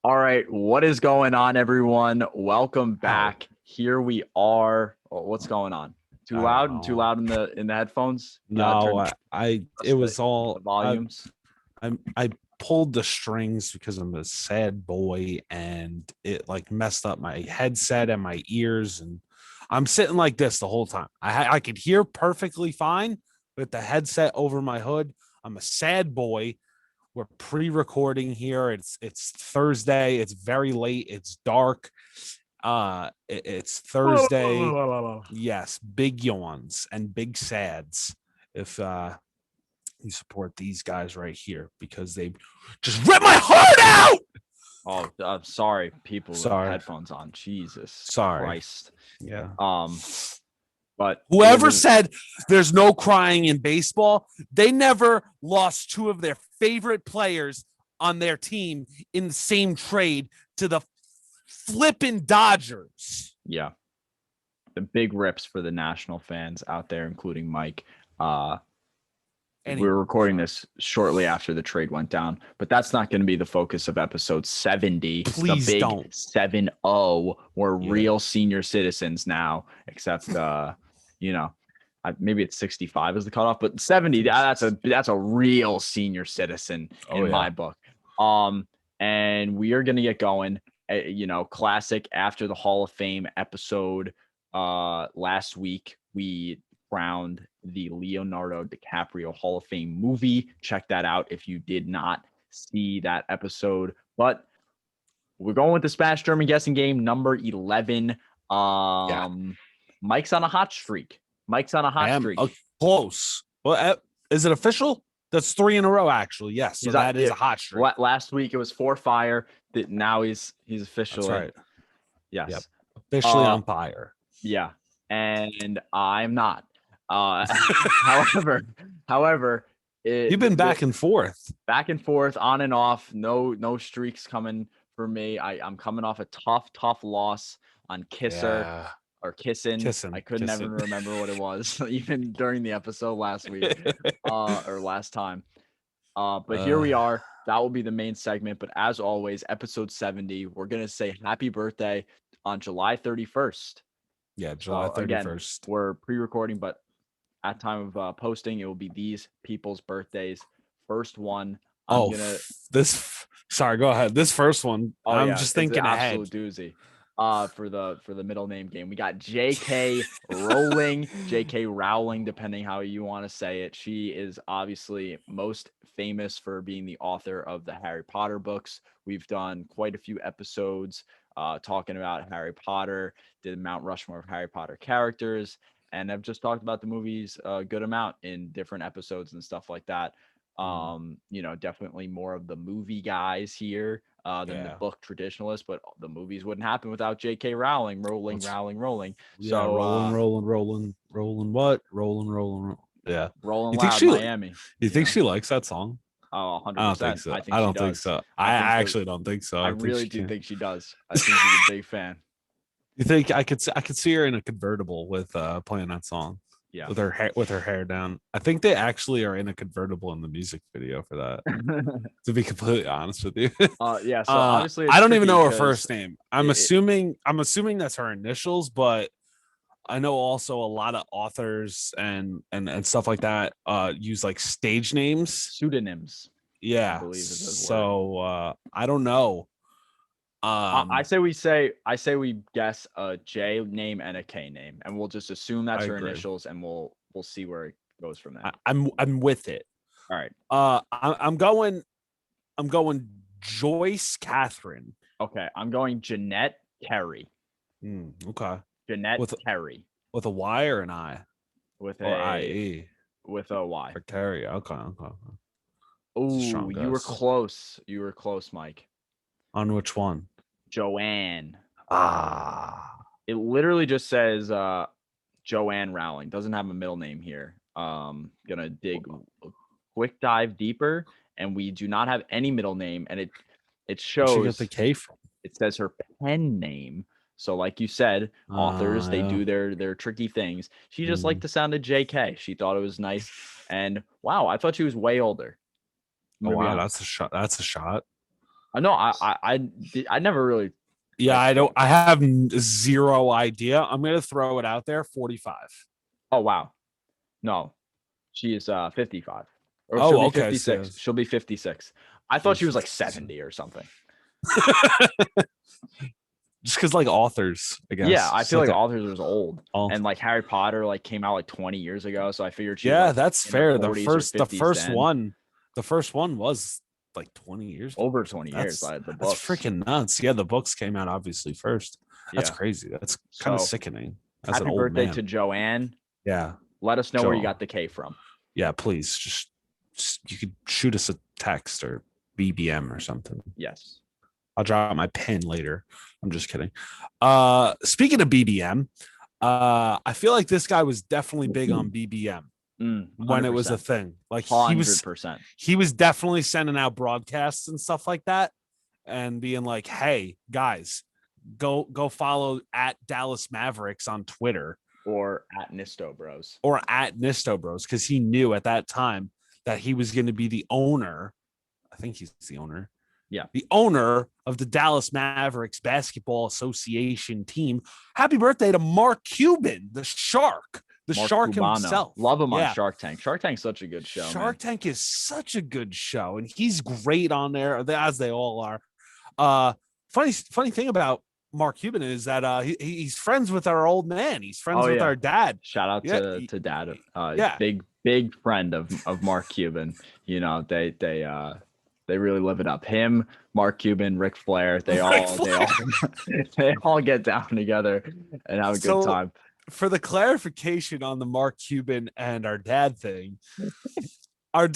All right, what is going on, everyone? Welcome How? back. Here we are. Oh, what's going on? Too I don't loud and too know. loud in the headphones. You gotta No, turn it the, was the all volumes. I pulled the strings because I'm a sad boy and it like messed up my headset and my ears and I'm sitting like this the whole time. I could hear perfectly fine with the headset over my hood. I'm a sad boy. We're pre-recording here. It's Thursday. It's very late. It's dark. It's Thursday. Yes, big yawns and big sads. If you support these guys right here because they just rip my heart out. Oh, I'm sorry, people with Sorry, headphones on. Jesus sorry. Christ. Yeah. Um, but it Whoever was said there's no crying in baseball, they never lost two of their favorite players on their team in the same trade to the flippin' Dodgers. yeah, the big rips for the national fans out there, including Mike. Uh, we're Anyway, recording sorry. this shortly after the trade went down, but that's not going to be the focus of episode 70, the Please big don't. 7-0. We're Yeah. real senior citizens now, except you know, maybe it's 65 is the cutoff, but 70, that's a real senior citizen Oh in yeah. my book. Um and we are going to get going, classic after the Hall of Fame episode. Last week we crowned the Leonardo DiCaprio Hall of Fame movie. Check that out if you did not see that episode. But we're going with the Spanish German guessing game number 11. Yeah. Mike's on a hot streak. Mike's on a I hot am streak. close. Well, is it official? That's three in a row, actually. Yes. So He's on that is a hot streak. last week it was for fire. That now he's That's officially right. Yep. yes. Officially Uh on fire. yeah. And I'm not. Uh however, however, You've been the back and forth. back and forth, on and off. No streaks coming for me. I'm coming off a tough loss on Kisser Yeah. or Kissin. I Kissing. could never Kissing. remember what it was, even during the episode last week, or last time. But here we uh, are. That will be the main segment. But as always, episode 70, we're gonna say happy birthday on July 31st. yeah, July So again, 31st. we're pre-recording, but at time of posting, it will be these people's birthdays. First one, I'm Oh, gonna. sorry, go ahead. This first one, Oh I'm yeah, just it's an thinking ahead. absolute doozy. For the middle name game, we got J.K. Rowling, J.K. Rowling, depending how you want to say it. She is obviously most famous for being the author of the Harry Potter books. We've done quite a few episodes talking about Harry Potter, did Mount Rushmore of Harry Potter characters, and I've just talked about the movies a good amount in different episodes and stuff like that. Definitely more of the movie guys here than the Yeah. book traditionalists, but the movies wouldn't happen without J.K. Rowling, Let's, rolling. yeah, So rolling what? Rolling. Yeah. rolling You think loud, she Miami. you You think know, she likes that song? oh, I don't think 100%. so. I think I she don't think does. so. I I think the actually don't think so. I I think really she do can. think she does. I think she's a big fan. You think I could see her in a convertible with playing that song Yeah. with her hair down. I think they actually are in a convertible in the music video for that. To be completely honest with you. Yeah. So obviously it's I don't even tricky know her because first name. it I'm assuming that's her initials, but I know also a lot of authors and stuff like that use like stage names. pseudonyms, I Yeah. believe is the word. So I don't know. I Um say we guess a J name and a K name, and we'll just assume I that's her agree. initials, and we'll see where it goes from there. I'm with it. All right. I'm going Joyce Catherine. Okay. I'm going Jeanette Terry. Okay. Jeanette With Terry with a Y or an I with or I a E with a Y. for Terry. Okay. It's a Oh, strong you were guess. close. You were close, Mike. On which one? Joanne. Ah, It literally just says Joanne Rowling. Doesn't have a middle name here. Gonna dig a quick dive deeper, and we do not have any middle name, and it where'd she get the shows K from? it says her pen name. So, like you said, authors they Yeah. do their tricky things. She just liked Mm. the sound of J.K. She thought it was nice, and wow, I thought she was way older. I'm Oh gonna be wow, honest. that's a shot. That's a shot. I know I never really Yeah, like. I don't. I have zero idea. I'm gonna throw it out there. 45. Oh wow, no, she is 55, or she'll Oh, be okay. So 56. She'll be 56. I thought she's she was like 50. 70 or something. Just because like authors, I Yeah, guess. I Just feel like like a authors was old, all. and like Harry Potter like came out like 20 years ago, so I figured she was Yeah, like that's in her fair. 40s or The 50s first then. one, the first one was like 20 years ago Over or something. 20 years, like the That's books. freaking nuts. Yeah, the books came out obviously first. That's Yeah. crazy. That's kind of So sickening as an happy old birthday man. to Joanne. Yeah, Let us know where you Joe. got the K from. Yeah, please just you could shoot us a text or BBM or something. Yes. I'll drop my pin later. I'm just kidding. Speaking of BBM, I feel like this guy was definitely big on BBM when it was a 100%. thing. Like 100%. he was definitely sending out broadcasts and stuff like that and being like, "Hey, guys, go follow at Dallas Mavericks on Twitter Or at NistoBros. or at NistoBros," because he knew at that time that he was going to be the owner. I think he's the owner. Yeah. The owner of the Dallas Mavericks Basketball Association team. Happy birthday to Mark Cuban, the shark, the Mark shark Cubano. himself. Love him on Yeah. Shark Tank. Shark Tank's such a good show, man. Shark Tank is such a good show, and he's great on there, as they all are. Funny thing about Mark Cuban is that he's friends with our old man. He's friends Oh with yeah. our dad. Shout out Yeah, to Dad. yeah. Big friend of Mark Cuban. You know, they really live it up. Him, Mark Cuban, Ric Flair, they all get down together and have a good So, time. for the clarification on the Mark Cuban and our dad thing, our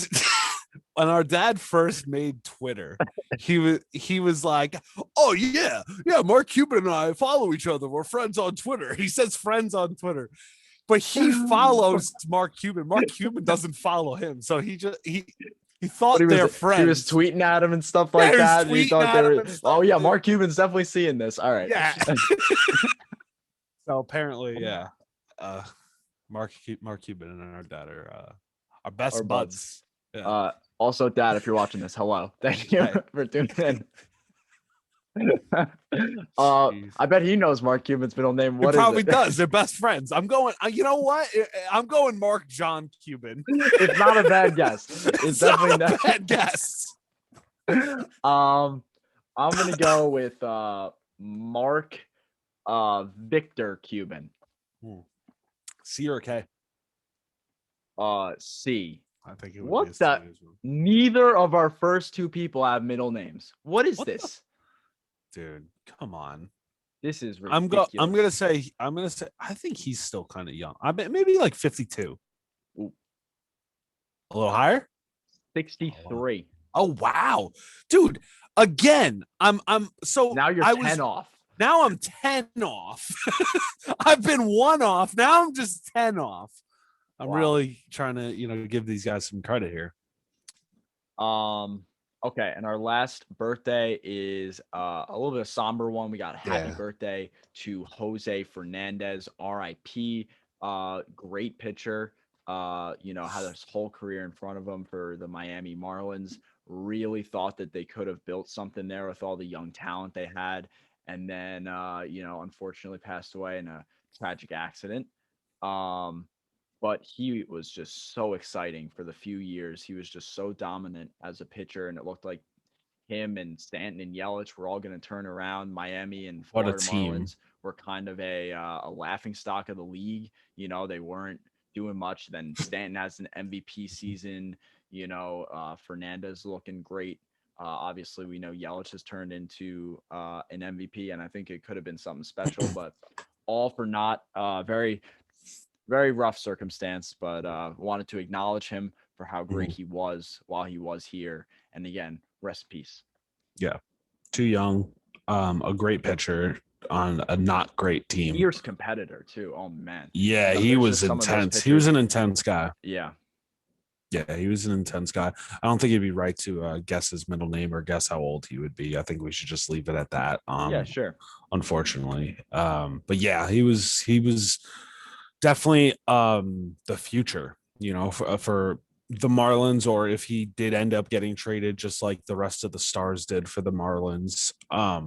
when our dad first made Twitter, he was like, "Oh yeah, Mark Cuban and I follow each other. We're friends on Twitter." He says friends on Twitter, but he follows Mark Cuban. Mark Cuban doesn't follow him, so he But thought they're he was friends. tweeting at him and stuff Yeah, like he was that. And he tweeting thought at they him were. and stuff. Oh yeah, Mark Cuban's definitely seeing this. All right. Yeah. So apparently, yeah, uh, Mark Cuban and our dad are our best Or buds. buds. Yeah. Also, Dad, if you're watching this, hello. Thank you Hey. for tuning in. Jeez. I bet he knows Mark Cuban's middle name. He What is probably it? does. They're best friends. I'm going. You know what? I'm going Mark John Cuban. It's not a bad guess. It's definitely not a not. bad guess. I'm gonna go with Mark Victor Cuban. C or K? C. I think it would What be a the? C as well. Neither of our first two people have middle names. What is this? Dude, come on. This is ridiculous. I'm gonna say. I think he's still kind of young. I bet maybe like 52. Ooh. A little higher. 63. Oh wow, dude! Again, so Now you're 10 off. Now I'm 10 off. I've been 1 off. Now I'm just 10 off. I'm really trying to, give these guys some credit here. Okay, and our last birthday is a little bit of somber one. We got happy birthday to Jose Fernandez, RIP. Great pitcher. Had his whole career in front of him for the Miami Marlins. Really thought that they could have built something there with all the young talent they had. And then unfortunately passed away in a tragic accident. But he was just so exciting for the few years. He was just so dominant as a pitcher, and it looked like him and Stanton and Yelich were all going to turn around. Miami and Florida Marlins were kind of a laughing stock of the league. They weren't doing much. Then Stanton has an MVP season. Fernandez looking great. Obviously, we know Yelich has turned into an MVP, and I think it could have been something special, but all for naught. Very, very rough circumstance, but wanted to acknowledge him for how great he was while he was here. And again, rest in peace. Yeah. Too young. A great pitcher on a not great team. Fierce competitor, too. Oh, man. Yeah, he was intense. He was an intense guy. Yeah. Yeah, he was an intense guy. I don't think it'd be right to guess his middle name or guess how old he would be. I think we should just leave it at that. Yeah, sure. Unfortunately. But yeah, he was definitely the future, for the Marlins, or if he did end up getting traded, just like the rest of the stars did for the Marlins. I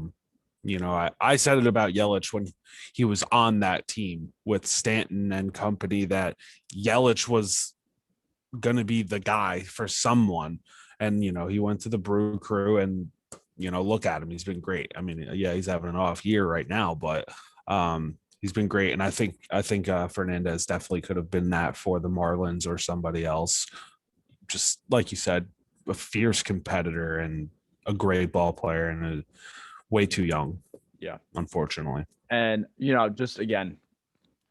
said it about Yelich when he was on that team with Stanton and company, that Yelich was going to be the guy for someone. And, he went to the Brew Crew, and, look at him. He's been great. I mean, yeah, he's having an off year right now, but he's been great. And I think Fernandez definitely could have been that for the Marlins or somebody else. Just like you said, a fierce competitor and a great ball player, and way too young. Yeah. Unfortunately. And, just again,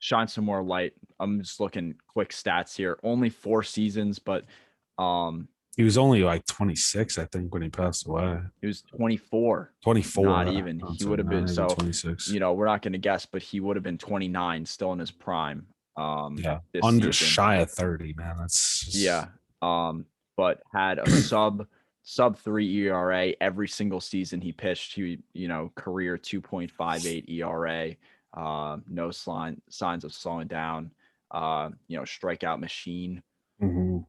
shine some more light. I'm just looking quick stats here. Only 4 seasons, but he was only like 26, I think, when he passed away. He was 24. 24. Not even. He would have been, so 26. We're not going to guess, but he would have been 29, still in his prime. Yeah, under shy of 30, man. That's just... yeah. But had a sub 3 ERA every single season he pitched. He, career 2.58 ERA. No signs of slowing down. Strikeout machine. Mm-hmm.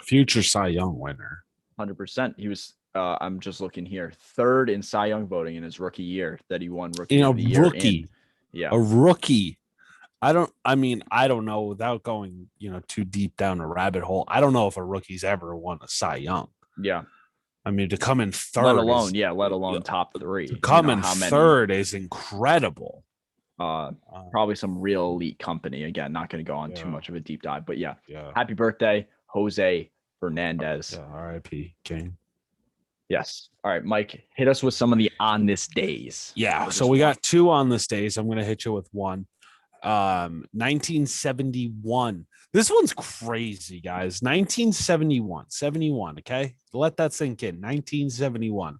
Future Cy Young winner. 100%. He was. I'm just looking here. 3rd in Cy Young voting in his rookie year that he won Rookie of the Year. Rookie. A rookie. I don't know, without going, too deep down a rabbit hole. I don't know if a rookie's ever won a Cy Young. Yeah. I mean, to come in third, let alone top 3. To come in third is incredible. Probably some real elite company. Again, not going to go on too much of a deep dive, but yeah. Happy birthday, Jose Fernandez. Yeah, R.I.P. King. Yes. All right, Mike, hit us with some of the on this days. Yeah. So we got 2 on this days. I'm going to hit you with one. 1971. This one's crazy, guys. 1971. Okay, let that sink in. 1971.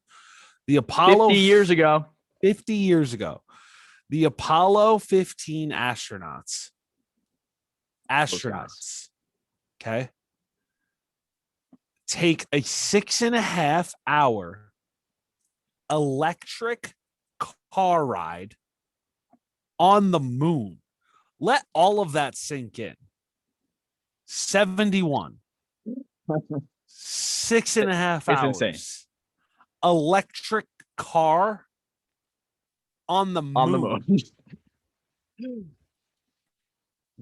The Apollo 50 years ago. 50 years ago. The Apollo 15 astronauts. Okay. Take a 6.5 hour electric car ride on the moon. Let all of that sink in. 71. 6.5 hours. Insane. Electric car on the moon. On the moon.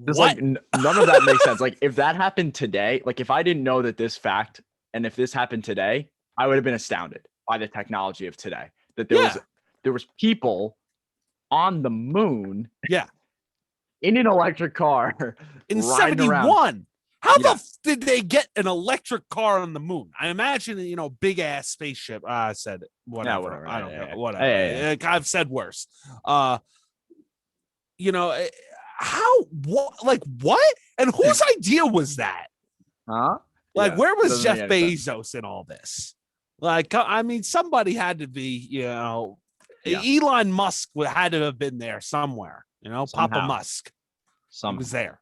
Just like none of that makes sense. Like if that happened today, like if I didn't know that this fact, and if this happened today, I would have been astounded by the technology of today. That there was people on the moon. Yeah. In an electric car in 71. How the did they get an electric car on the moon? I imagine, big ass spaceship. I said whatever. Yeah, whatever. I don't know. Whatever. Hey. I've said worse. How? What? And whose idea was that? Huh? Where was Jeff Bezos in all this? Somebody had to be. Elon Musk had to have been there somewhere. Somehow. Papa Musk. He was there.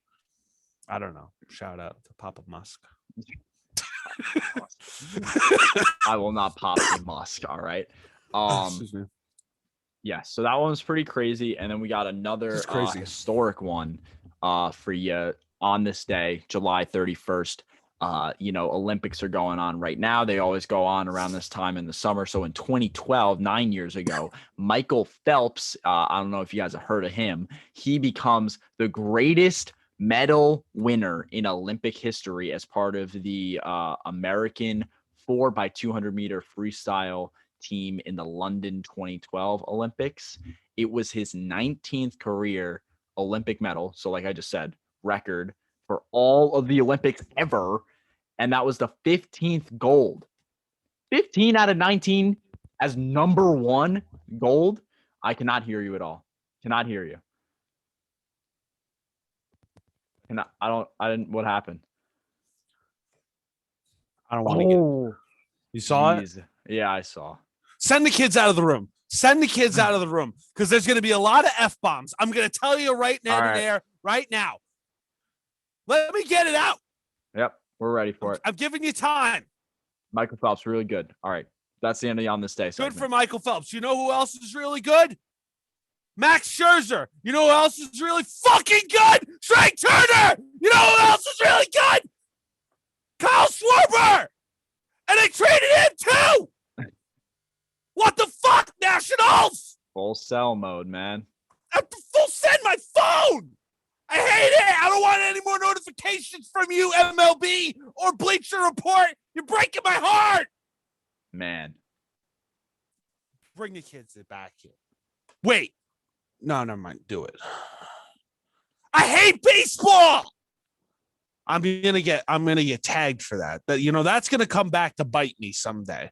I don't know. Shout out to Papa Musk. I will not pop Musk. All right. Yeah. So that one was pretty crazy, and then we got another historic one for you on this day, July 31st. Olympics are going on right now. They always go on around this time in the summer. So in 2012, 9 years ago, Michael Phelps, I don't know if you guys have heard of him. He becomes the greatest medal winner in Olympic history as part of the American 4x200 meter freestyle team in the London 2012 Olympics. It was his 19th career Olympic medal. So like I just said, record for all of the Olympics ever. And that was the 15th gold. 15 out of 19 as number 1 gold. I cannot hear you at all. Cannot hear you. What happened? I don't want to get. You saw it? Yeah, I saw. Send the kids out of the room. Send the kids out of the room because there's going to be a lot of F-bombs. I'm going to tell you right now. Let me get it out. Yep, we're ready for it. I'm giving you time. Michael Phelps, really good. All right, that's the end of On This Day. Good for Michael Phelps. You know who else is really good? Max Scherzer. You know who else is really fucking good? Trey Turner. You know who else is really good? Kyle Schwarber, and they traded him too. What the fuck, Nationals? Full sell mode, man. I full send my phone. I hate it. I don't want any more notifications from you, MLB or Bleacher Report. You're breaking my heart. Man. Bring the kids back here. Wait. No, never mind. Do it. I hate baseball. I'm gonna get tagged for that. But that's gonna come back to bite me someday.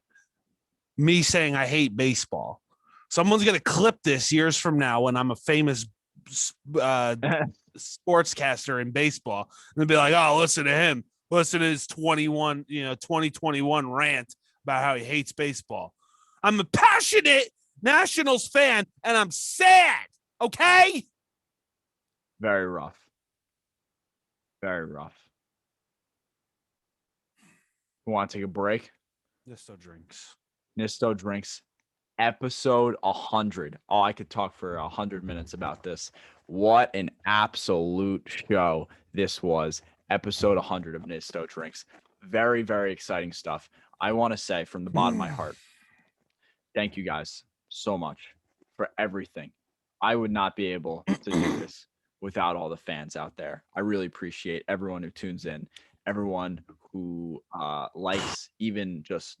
Me saying I hate baseball. Someone's gonna clip this years from now when I'm a famous sportscaster in baseball, and they'll be like, "Oh, listen to him. Listen to his 2021 rant about how he hates baseball." I'm a passionate Nationals fan, and I'm sad. Okay. Very rough. Very rough. We want to take a break? Nisto drinks. Nisto drinks. Episode 100. Oh, I could talk for 100 minutes about this. What an absolute show this was. Episode 100 of Nisto Drinks. Very, very exciting stuff. I want to say from the bottom of my heart, thank you guys so much for everything. I would not be able to do this without all the fans out there. I really appreciate everyone who tunes in, everyone who likes, even just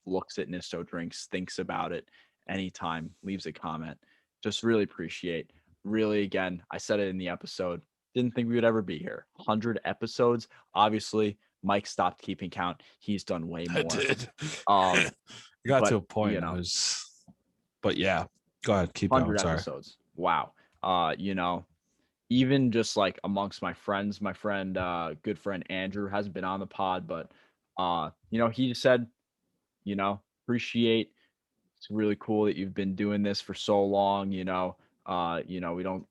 looks at Nisto Drinks, thinks about it anytime, leaves a comment. Just really appreciate. Really, again, I said it in the episode. Didn't think we would ever be here. 100 episodes. Obviously, Mike stopped keeping count. He's done way more. I did. I got to a point. But yeah, go ahead. Keep 100 going. episodes. Wow. Even just like amongst my friends, my friend, good friend Andrew hasn't been on the pod, but he just said, appreciate. It's really cool that you've been doing this for so long. We don't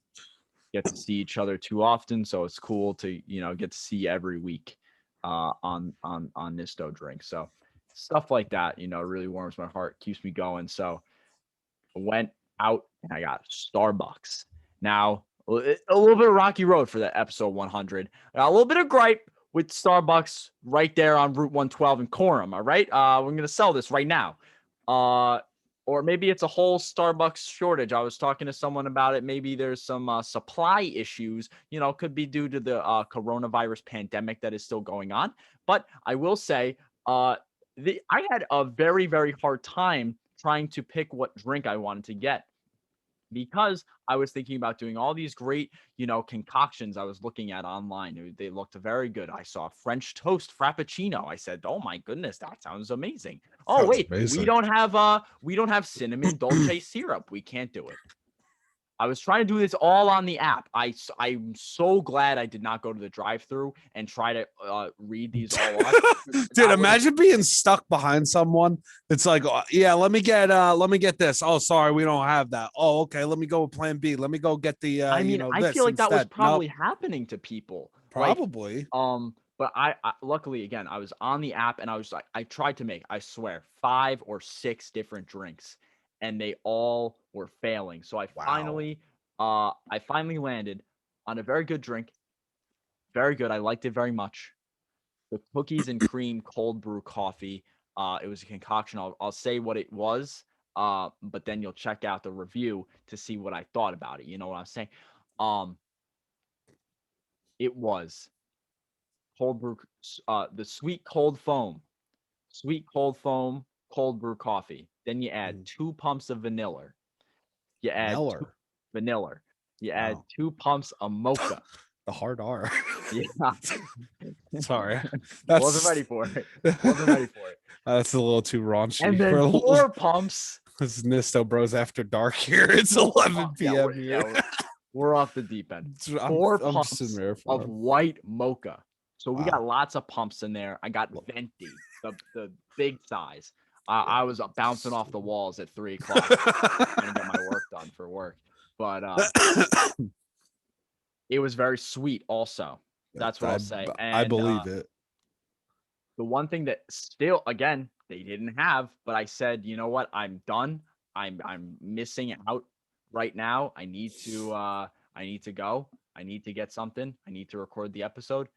get to see each other too often, so it's cool to get to see every week on Nisto Drink. So stuff like that, really warms my heart, keeps me going. So I went out and I got Starbucks. Now a little bit of rocky road for that episode 100. I got a little bit of gripe with Starbucks right there on Route 112 in Coram. All right, we're gonna sell this right now. Or maybe it's a whole Starbucks shortage. I was talking to someone about it. Maybe there's some supply issues, could be due to the coronavirus pandemic that is still going on. But I will say, I had a very, very hard time trying to pick what drink I wanted to get, because I was thinking about doing all these great, concoctions I was looking at online. They looked very good. I saw French toast frappuccino. I said, "Oh my goodness, that sounds amazing." Oh wait, amazing. we don't have cinnamon dolce syrup. We can't do it. I was trying to do this all on the app. I'm so glad I did not go to the drive-through and try to read these all off. Dude, imagine being stuck behind someone. It's like, yeah, let me get this. Oh, sorry, we don't have that. Oh, okay, let me go with plan B. Let me go get the I feel like that was instead. probably happening to people. Probably. But I luckily, again, I was on the app and I was like, I tried to make, I swear, 5 or 6 different drinks, and they all were failing. So I finally landed on a very good drink. Very good. I liked it very much. The cookies and cream cold brew coffee. It was a concoction. I'll say what it was, but then you'll check out the review to see what I thought about it. You know what I'm saying? It was cold brew, the sweet cold foam, cold brew coffee. Then you add 2 pumps of vanilla. You add vanilla. You add 2 pumps of mocha. The hard R. Yeah. Sorry. Wasn't ready for it. That's a little too raunchy. And then 4 pumps. This is NistoBros after dark here. It's 11 p.m. here. We're off the deep end. 4 pumps of white mocha. So we got lots of pumps in there. I got venti, the big size. I was bouncing off the walls at 3 o'clock trying to get my work done for work. But it was very sweet also. That's what I'll say. And, I believe it. The one thing that still, again, they didn't have, but I said, you know what? I'm done. I'm missing out right now. I need to go. I need to get something. I need to record the episode.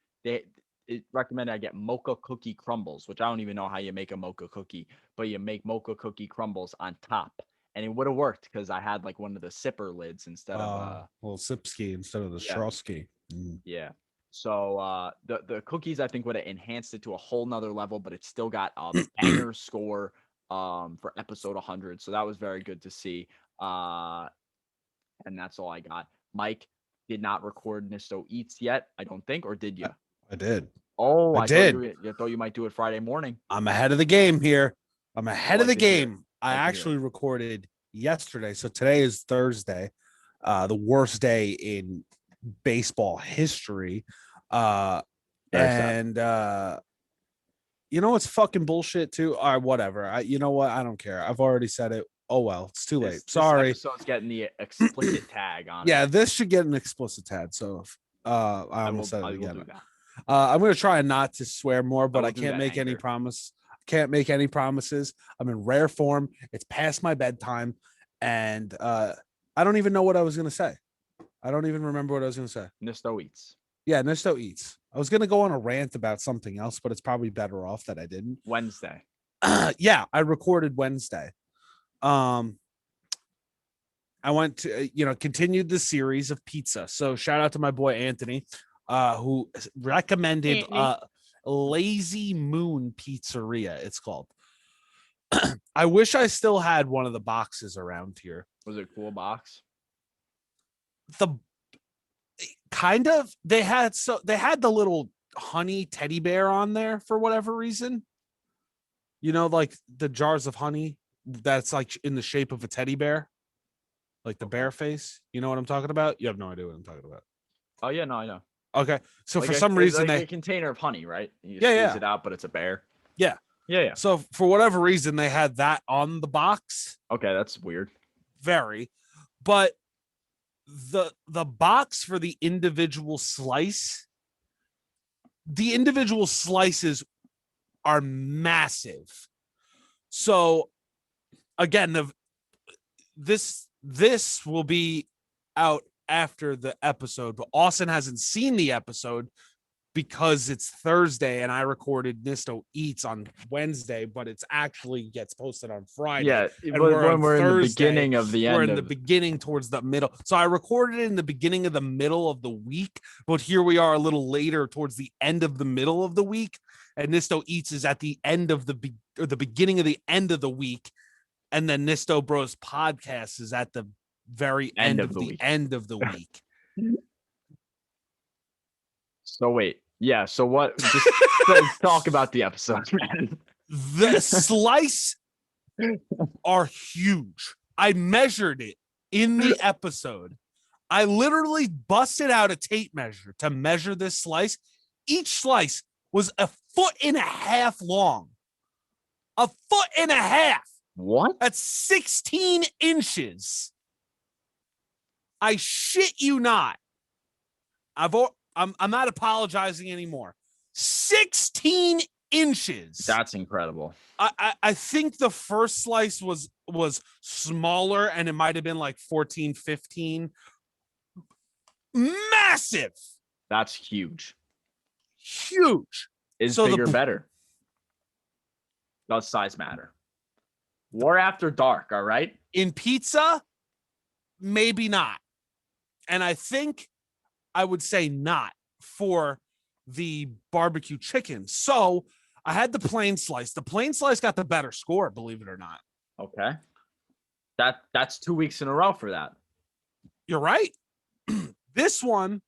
it recommended I get mocha cookie crumbles, which I don't even know how you make a mocha cookie, but you make mocha cookie crumbles on top. And it would have worked because I had like one of the sipper lids instead of Little sip ski instead of the yeah, straw ski. Mm. yeah. So the cookies I think would have enhanced it to a whole nother level, but it still got a banger score for episode 100. So that was very good to see. And that's all I got. Mike did not record Nisto Eats yet, I don't think, or did you? I did. Oh, I I did. thought you might do it Friday morning. I'm ahead of the game here. I'm I ahead of like the to hear it. game. I Like to hear actually it. recorded yesterday. So today is Thursday, the worst day in baseball history. Very sad. And you know what's fucking bullshit too? All right, whatever. You know what? I don't care. I've already said it. Oh well, it's too late. This Sorry. episode's getting the explicit tag on it. Yeah, this should get an explicit tag. So I almost said it I will again. do that. I'm gonna try not to swear more, but I will do can't that, make any Anchor. promise. Can't make any promises. I'm in rare form. It's past my bedtime, and I don't even know what I was gonna say. I don't even remember what I was gonna say. Nisto Eats. Yeah, Nisto Eats. I was gonna go on a rant about something else, but it's probably better off that I didn't. Wednesday. Yeah, I recorded Wednesday. I went to continued the series of pizza. So shout out to my boy Anthony, who recommended Lazy Moon Pizzeria. It's called. I wish I still had one of the boxes around here. Was it a cool box? The kind of they had the little honey teddy bear on there for whatever reason. You know, like the jars of honey that's like in the shape of a teddy bear, like the bear face. You know what I'm talking about? You have no idea what I'm talking about. Oh yeah, no, I know. Okay, so Like for some reason like they a container of honey, right? You yeah squeeze it out, but it's a bear. yeah. Yeah. So for whatever reason they had that on the box. Okay, that's weird. Very, but the box for the individual slices are massive. So again, this will be out after the episode, but Austin hasn't seen the episode because it's Thursday and I recorded Nisto Eats on Wednesday, but it's actually gets posted on Friday. Yeah, and when we're in the Thursday, beginning of the we're end in the beginning towards the middle. So I recorded it in the beginning of the middle of the week, but here we are a little later towards the end of the middle of the week, and Nisto Eats is at the end of the beginning of the end of the week, and then NistoBros podcast is at the very end of the end of the week. So wait, yeah. So what? Just talk about the episode, man. The slice are huge. I measured it in the episode. I literally busted out a tape measure to measure this slice. Each slice was 1.5 feet long. 1.5 feet. What? That's 16 inches. I shit you not. I'm not apologizing anymore. 16 inches. That's incredible. I think the first slice was smaller and it might have been like 14, 15. Massive. That's huge. Huge. Is bigger better? Does size matter? War After Dark, all right? In pizza, maybe not. And I think I would say not for the barbecue chicken. So I had the plain slice. The plain slice got the better score, believe it or not. Okay. That's 2 weeks in a row for that. You're right. This one,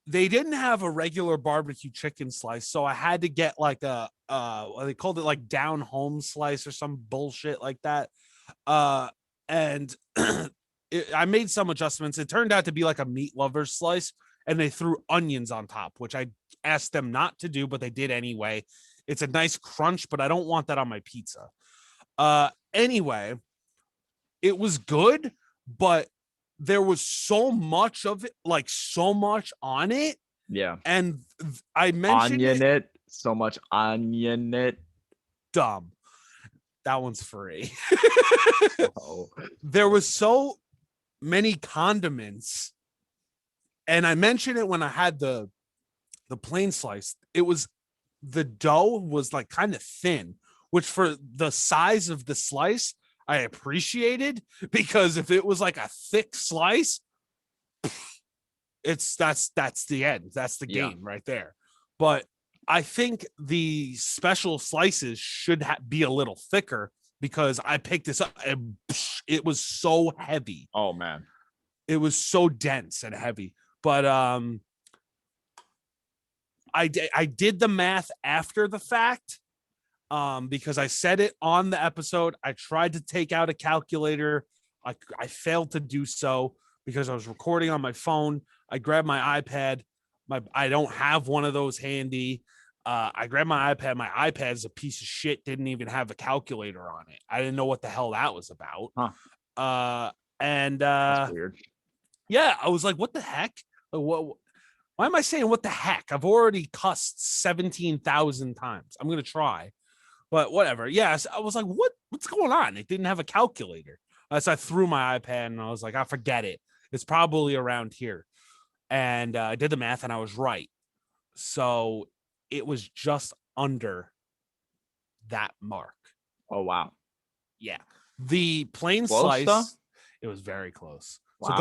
they didn't have a regular barbecue chicken slice, so I had to get like a they called it like down home slice or some bullshit like that. And I made some adjustments. It turned out to be like a meat lover's slice, and they threw onions on top, which I asked them not to do, but they did anyway. It's a nice crunch, but I don't want that on my pizza. Anyway, it was good, but there was so much of it, like so much on it. Yeah. And I mentioned it. So much onion it. Dumb. That one's free. Oh. There was so many condiments. And I mentioned it when I had the plain slice. the dough was like kind of thin, which for the size of the slice, I appreciated, because if it was like a thick slice, that's the end. That's the game right there. But I think the special slices should be a little thicker, because I picked this up and it was so heavy. Oh man. It was so dense and heavy. But I did the math after the fact, because I said it on the episode. I tried to take out a calculator. I failed to do so because I was recording on my phone. I grabbed my iPad. I don't have one of those handy. I grabbed my iPad. My iPad's a piece of shit. Didn't even have a calculator on it. I didn't know what the hell that was about. Huh. That's weird. Yeah, I was like, what the heck? What? Why am I saying what the heck? I've already cussed 17,000 times. I'm gonna try, but whatever. Yes, I was like, what's going on? It didn't have a calculator. So I threw my iPad and I was like, I forget it. It's probably around here. And I did the math and I was right. So it was just under that mark. Oh wow. Yeah. The plain Close, slice, though? it was very close. Wow. So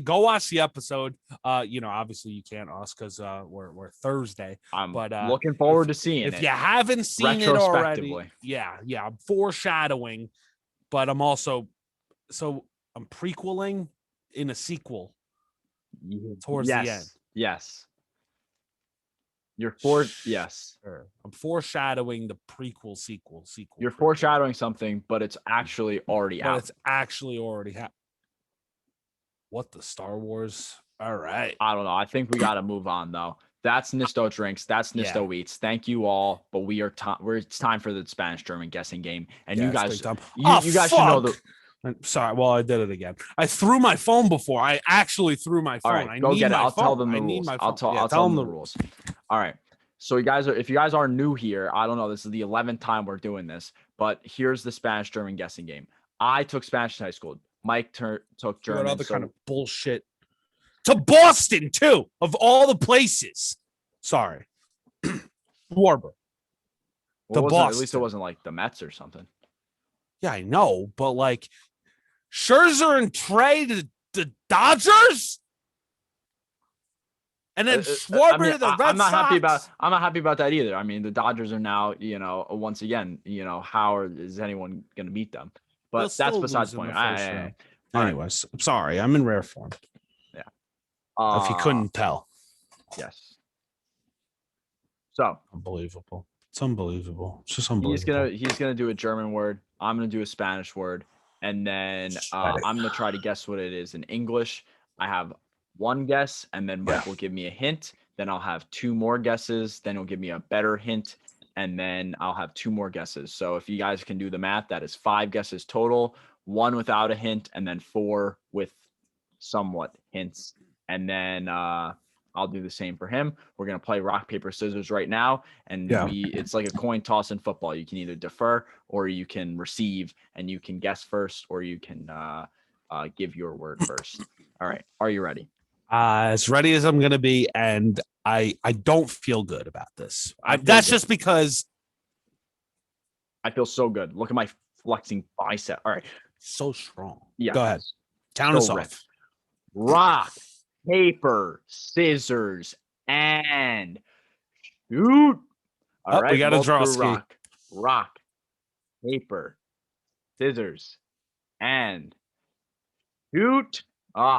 go watch the episode. Obviously you can't ask because we're Thursday. I'm but looking forward to seeing it. If you haven't seen it already, yeah, I'm foreshadowing, but I'm also I'm prequeling in a sequel towards the end. Yes. Yes. I'm foreshadowing the prequel sequel. You're foreshadowing something, but it's actually already out. It's actually already happened. What, the Star Wars? All right. I don't know. I think we got to move on though. That's Nisto Drinks. That's Nisto Eats. Thank you all. But it's time for the Spanish German guessing game. And you guys, you guys should know the. Sorry. Well, I did it again. I threw my phone before. I actually threw my phone. All right, go get it. I'll tell them the rules. I'll tell them the rules. All right. So if you guys are new here, I don't know. This is the 11th time we're doing this, but here's the Spanish German guessing game. I took Spanish in high school. Mike took German. What other kind of bullshit? To Boston too, of all the places. Sorry, Schwarber. At least it wasn't like the Mets or something. Yeah, I know, but like Scherzer and Trey to the Dodgers, and then Schwarber to the Red Sox. I'm not happy about that either. I mean, the Dodgers are now, once again, how is anyone going to beat them? But that's besides the point. Anyways, I'm sorry. I'm in rare form. Yeah. If you couldn't tell. Yes. So unbelievable. It's unbelievable. It's just unbelievable. He's gonna do a German word. I'm gonna do a Spanish word, and then I'm gonna try to guess what it is in English. I have one guess, and then Mike will give me a hint. Then I'll have two more guesses. Then he'll give me a better hint, and then I'll have two more guesses. So if you guys can do the math, that is 5 guesses total. 1 without a hint, and then 4 with somewhat hints. And then I'll do the same for him. We're gonna play rock, paper, scissors right now. And it's like a coin toss in football. You can either defer or you can receive, and you can guess first, or you can give your word first. All right. Are you ready? As ready as I'm gonna be, and I don't feel good about this. That's just because I feel so good. Look at my flexing bicep. All right. So strong. Yeah. Go ahead. Count us off. Rock, paper, scissors, and shoot. All right. We got to draw a rock, paper, scissors, and shoot.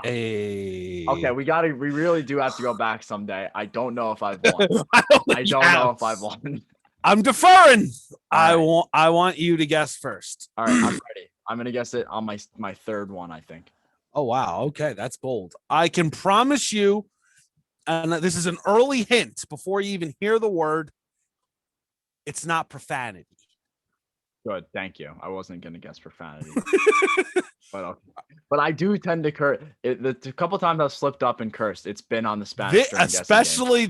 Hey. Okay, we really do have to go back someday. I don't know if I've won. I don't know if I've won. I'm deferring. I want you to guess first. All right, I'm ready. I'm gonna guess it on my third one, I think. Oh wow, okay, that's bold. I can promise you, and this is an early hint before you even hear the word, it's not profanity. Good, thank you. I wasn't gonna guess profanity. But I do tend to curse. The couple times I've slipped up and cursed, it's been on the Spanish. Especially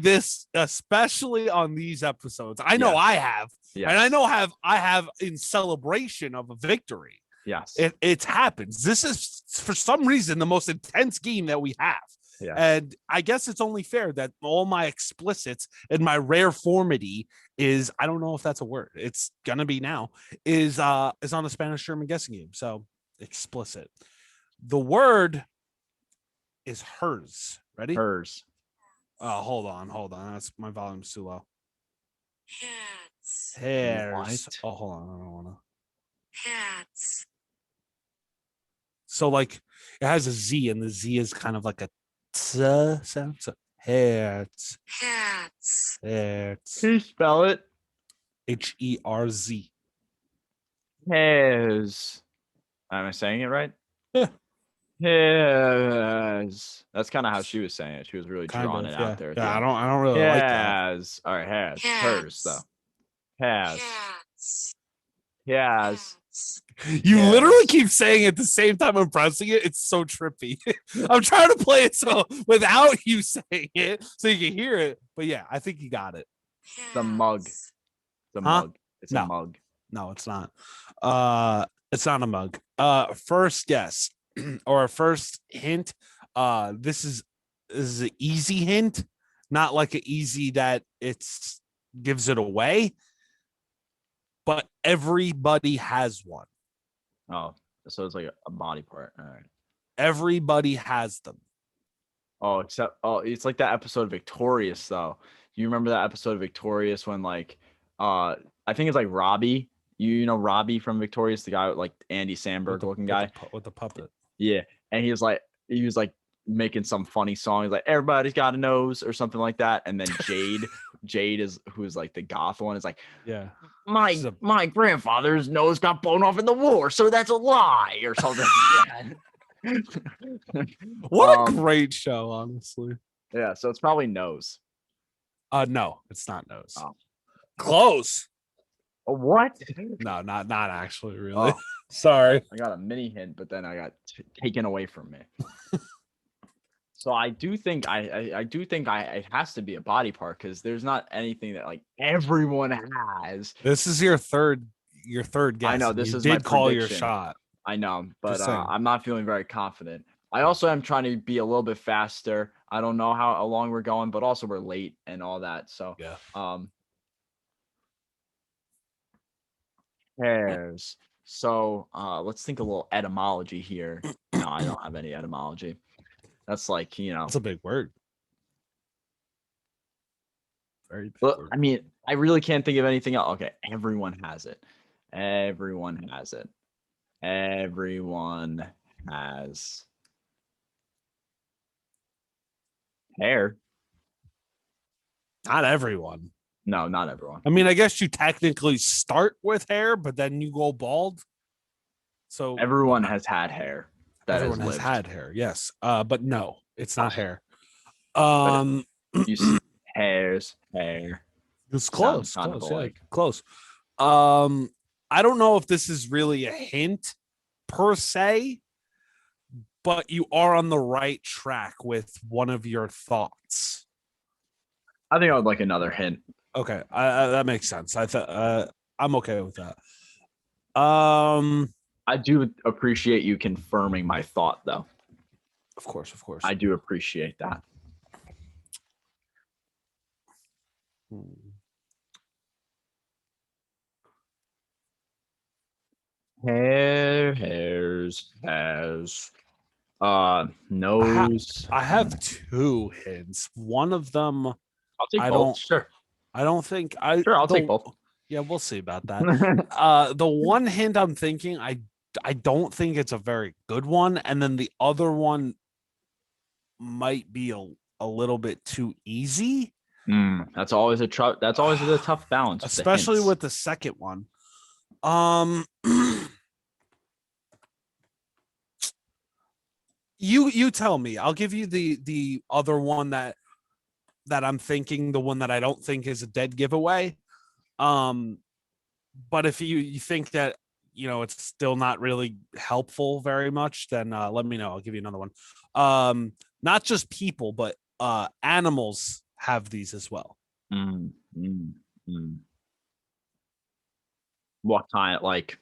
on these episodes. I know I have, and I know I have in celebration of a victory. Yes, it happens. This is for some reason the most intense game that we have, Yeah. And I guess it's only fair that all my explicits and my rare formity is, I don't know if that's a word. It's gonna be now, is on the Spanish German guessing game. So explicit. The word is hers. Ready? Hers. Hold on. That's my volume's too low. Hats. Hairs. What? Oh, hold on. I don't wanna. Hats. So like it has a Z, and the Z is kind of like a t sound. So hats. Hats. Hats. Can you spell it? Herz. Hairs. Am I saying it right? Yeah, Hairs. That's kind of how she was saying it. She was really kind drawing of. it Yeah. out there at the Yeah. end. I don't really like that. Has. All right, has. Hers though. Hats. Has. Hats. Has. Hats. You literally Hairs. keep saying it at the same time I'm pressing it. It's so trippy. I'm trying to play it so without you saying it so you can hear it. But yeah, I think you got it. The mug. Hats. The Huh? mug. It's a No. mug. No, it's not. It's not a mug. First guess or first hint. This is an easy hint, not like an easy that it's gives it away. But everybody has one. Oh, so it's like a body part. All right. Everybody has them. Oh, it's like that episode of Victorious though. You remember that episode of Victorious when like I think it's like Robbie. You know Robbie from Victorious, the guy with like Andy Samberg looking guy. With the puppet. Yeah. And he was like making some funny song. He's like, everybody's got a nose or something like that. And then Jade is who's like the goth one, is like, Yeah. my grandfather's nose got blown off in the war, so that's a lie or something. What a great show, honestly. Yeah, so it's probably nose. No, it's not nose. Oh. Close. What? No, not actually, really. Oh, Sorry. I got a mini hint, but then I got taken away from me. So I do think it has to be a body part because there's not anything that like everyone has. This is your third guess. I know and this you is my did call your prediction. shot. I know, but Just saying. I'm not feeling very confident. I also am trying to be a little bit faster. I don't know how long we're going, but also we're late and all that. So Yeah. Hairs. So let's think a little etymology here. No, I don't have any etymology. That's like, That's a big word. Very big but word. I mean, I really can't think of anything else. Okay, everyone has it. Everyone has it. Everyone has hair. Not everyone. No, not everyone. I mean, I guess you technically start with hair, but then you go bald. So Everyone has had hair. everyone has lived. had hair, yes. But no, it's not hair. You see hairs, hair. It's close. Sounds kind of Close. Yeah, alike. close. I don't know if this is really a hint per se, but you are on the right track with one of your thoughts. I think I would like another hint. Okay, that makes sense. I thought I'm okay with that. I do appreciate you confirming my thought, though. Of course. I do appreciate that. Hairs, has, nose. I have two hints. One of them, I'll take I both. don't- Sure. I don't think Sure, I'll take both. Yeah, we'll see about that. The one hint I'm thinking, I don't think it's a very good one, and then the other one might be a little bit too easy. That's always a tough balance, with especially the with the second one. You tell me. I'll give you the other one that I'm thinking, the one that I don't think is a dead giveaway. But if you think that it's still not really helpful very much, then let me know. I'll give you another one. Not just people, but animals have these as well. What kind? Like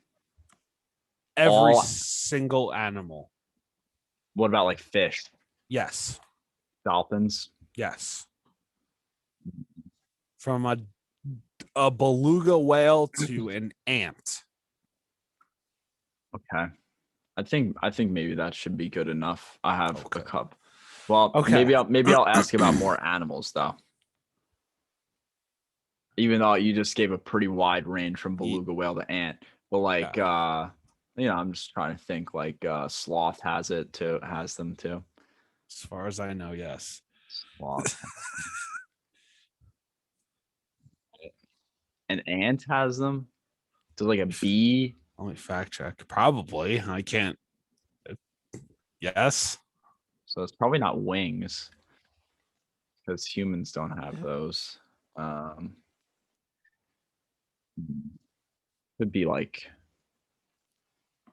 every single animal. What about like fish? Yes. Dolphins. Yes. From a beluga whale to an ant. Okay. I think maybe that should be good enough. I have Okay. a cup. Well, Okay. maybe I'll ask about more animals though. Even though you just gave a pretty wide range from beluga whale to ant. But like I'm just trying to think like sloth has them too. As far as I know, yes. Sloth. An ant has them. So like a bee. Let me fact check. Probably. I can't. Yes. So it's probably not wings. Because humans don't have those. Could be like I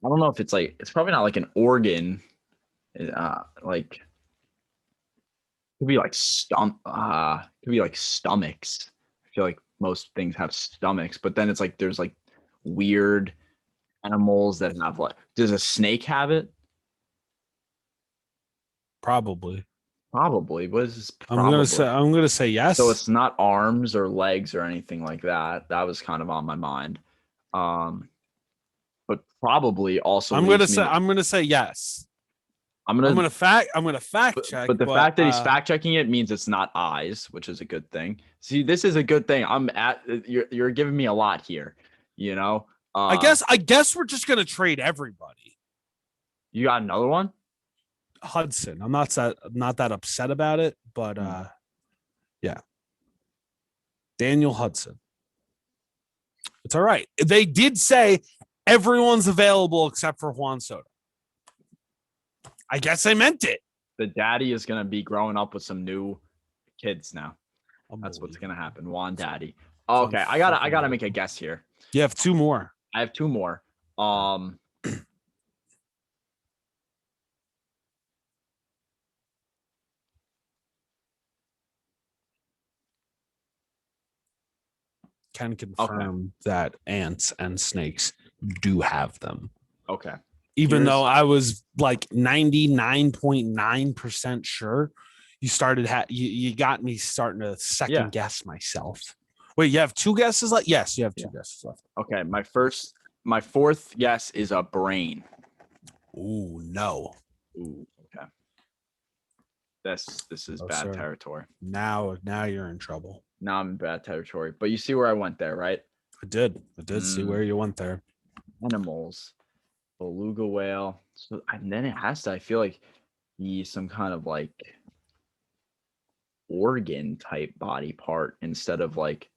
don't know if it's probably not like an organ. Like could be like could be like stomachs. I feel like most things have stomachs, but then it's like there's like weird animals that have like does a snake have it? Probably. Probably. What is this? I'm Probably. gonna say yes. So it's not arms or legs or anything like that. That was kind of on my mind. But probably also I'm leads me gonna say yes. I'm I'm gonna gonna fact check. but the fact that he's fact checking it means it's not eyes, which is a good thing. See, this is a good thing. You're giving me a lot here, you know. I guess we're just gonna trade everybody. You got another one? Hudson. I'm not that upset about it, but yeah. Daniel Hudson. It's all right. They did say everyone's available except for Juan Soto. I guess they meant it. The daddy is gonna be growing up with some new kids now. That's what's gonna happen. Juan daddy. Okay, I gotta make a guess here. You have two more. I have two more. Can confirm that ants and snakes do have them. Okay. Even though I was like 99.9% sure, you got me starting to second guess myself. Wait, you have two guesses left? Yes, you have two guesses left. Okay, my fourth guess is a brain. Ooh, no. Ooh, okay. This is bad territory. Now you're in trouble. Now I'm in bad territory. But you see where I went there, right? I did see where you went there. Animals, beluga whale. So and then it has to, I feel like, be some kind of like organ type body part instead of like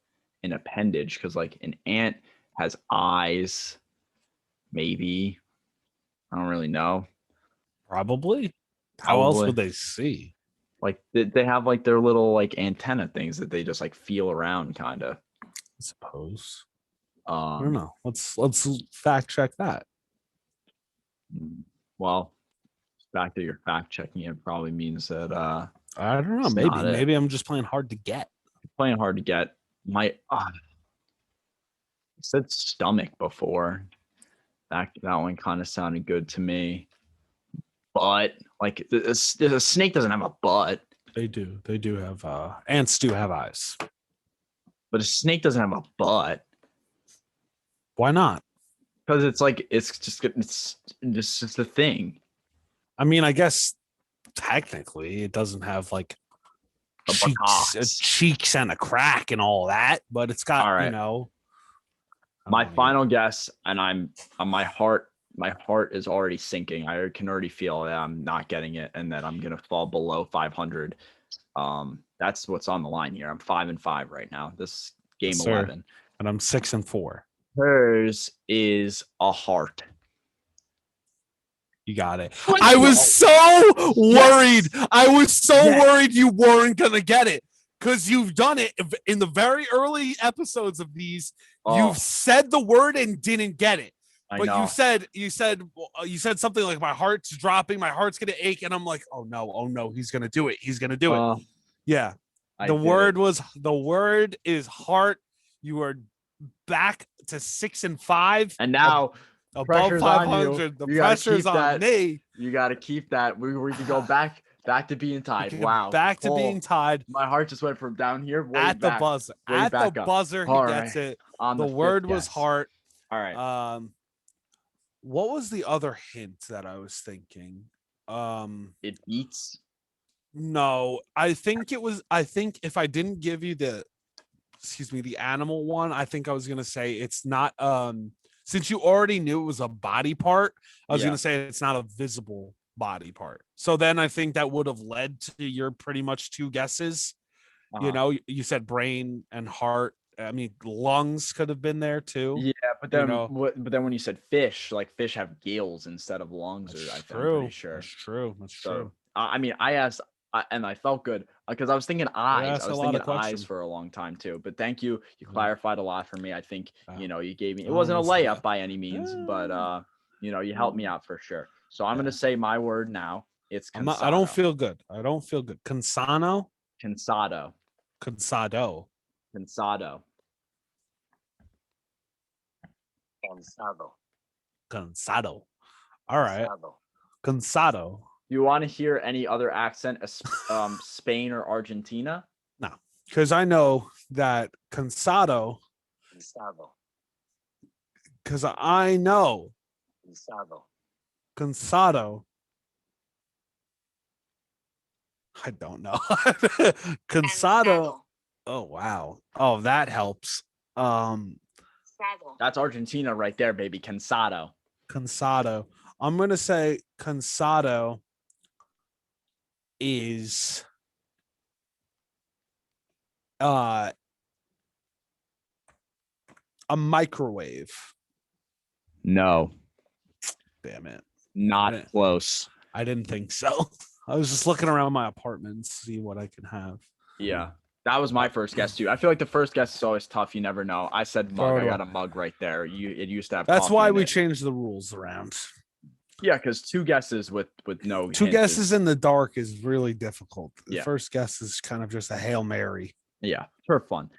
an appendage, because like an ant has eyes, maybe. I don't really know. Probably. How else would they see? Like they have like their little like antenna things that they just like feel around, kind of. I suppose. I don't know. Let's fact check that. Well, the fact that you're fact checking it probably means that I don't know. Maybe I'm just playing hard to get. Playing hard to get. I said stomach before. That one kind of sounded good to me. Butt, like a snake doesn't have a butt. They do have ants do have eyes, but a snake doesn't have a butt. Why not? Because it's just a thing. I mean, I guess technically it doesn't have like cheeks and a crack and all that, but it's got my final guess, and my heart is already sinking. I can already feel that I'm not getting it and that I'm gonna fall below 500. That's what's on the line here. I'm 5-5 right now. This game 11. And I'm 6-4. Hers is a heart. You got it. I was so worried. I was so worried you weren't gonna get it. Because you've done it in the very early episodes of these. You've said the word and didn't get it. But you said something like my heart's dropping, my heart's gonna ache, and I'm like, oh no, he's gonna do it. He's gonna do it. Yeah. The word is heart. You are back to 6-5. And now above 500. The pressure's on me. You gotta keep that. We can go back Back to being tied. Wow. Back to being tied My heart just went from down here way at the back. buzzer. way At the back up. buzzer, he All gets right. it. On The the fifth word was guess. heart. All right. What was the other hint that I was thinking? It beats. No, I think if I didn't give you the animal one, I think I was gonna say it's not since you already knew it was a body part, I was gonna say it's not a visible body part. So then I think that would have led to your pretty much two guesses. You know, you said brain and heart. I mean, lungs could have been there too. Yeah, but then but then when you said fish, like fish have gills instead of lungs, I'm pretty sure. That's true. That's So, true. I mean, I asked, and I felt good because I was thinking eyes. I was thinking eyes questions. for a long time too. But thank you. You clarified a lot for me. I think you gave me. It Oh, wasn't a was layup that? by any means, but you helped me out for sure. So I'm gonna say my word now. It's cansado. I don't feel good. I don't feel good. Cansano. Cansado. Cansado. Cansado. Cansado. Cansado. All right. Cansado. Cansado. Do you want to hear any other accent, Spain or Argentina? No, because I know that cansado. Cansado. Because I know Cansado. cansado. I don't know. Cansado. Oh wow. Oh, that helps. That's Argentina right there, baby. Cansado. Cansado. I'm gonna say cansado is a microwave. No. Damn it. Not close. I didn't think so. I was just looking around my apartment to see what I can have. Yeah. That was my first guess too. I feel like the first guess is always tough. You never know. I said mug. I got a mug right there. It used to have. That's why we it. changed the rules around. Yeah, because two guesses with no. Two guesses in the dark is really difficult. The Yeah. first guess is kind of just a Hail Mary. Yeah, for fun.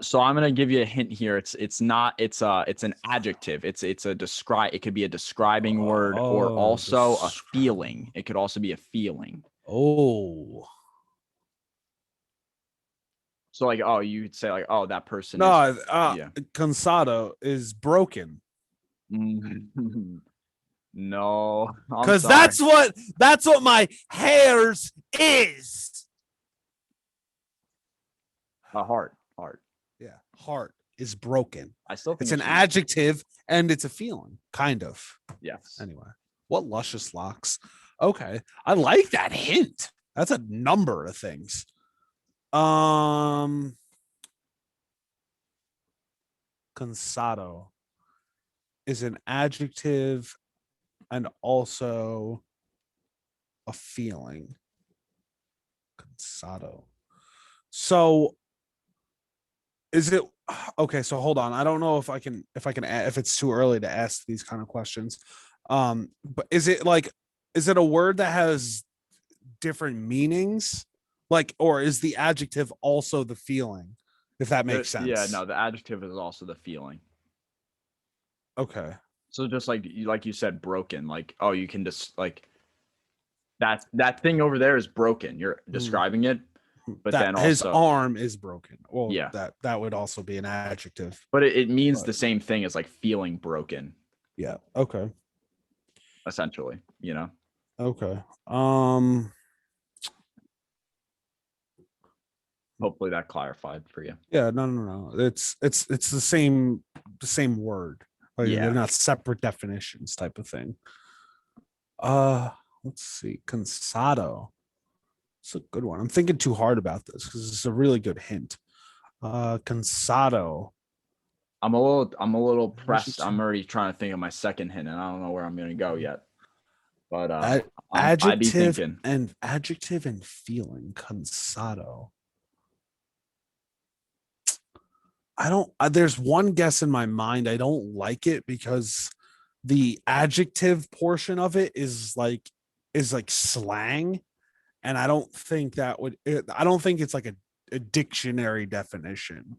So I'm gonna give you a hint here. It's an adjective. It's a describe. It could be a describing word or also a feeling. It could also be a feeling. Oh. So like, you'd say like, that person. No, cansado is broken. No, because that's what my hairs is. A heart. Yeah, heart is broken. I still think it's an adjective and it's a feeling, kind of. Yes. Anyway, what luscious locks. Okay, I like that hint. That's a number of things. Cansado is an adjective and also a feeling. Cansado. So is it okay? So hold on. I don't know if if it's too early to ask these kind of questions. But is it a word that has different meanings? Or is the adjective also the feeling? If that makes sense. Yeah, no, the adjective is also the feeling. Okay. So just like you said, broken. You can just that thing over there is broken. You're describing it, but then also his arm is broken. Well, yeah, that would also be an adjective. But it means the same thing as feeling broken. Yeah. Okay. Essentially, Okay. Hopefully that clarified for you. Yeah. No. It's the same word. They're not separate definitions type of thing. Let's see. Cansado. It's a good one. I'm thinking too hard about this because it's a really good hint. Cansado. I'm a little pressed. I'm already trying to think of my second hint, and I don't know where I'm going to go yet. But adjective and feeling. Cansado. There's one guess in my mind. I don't like it because the adjective portion of it is like slang. And I don't think I don't think it's like a dictionary definition.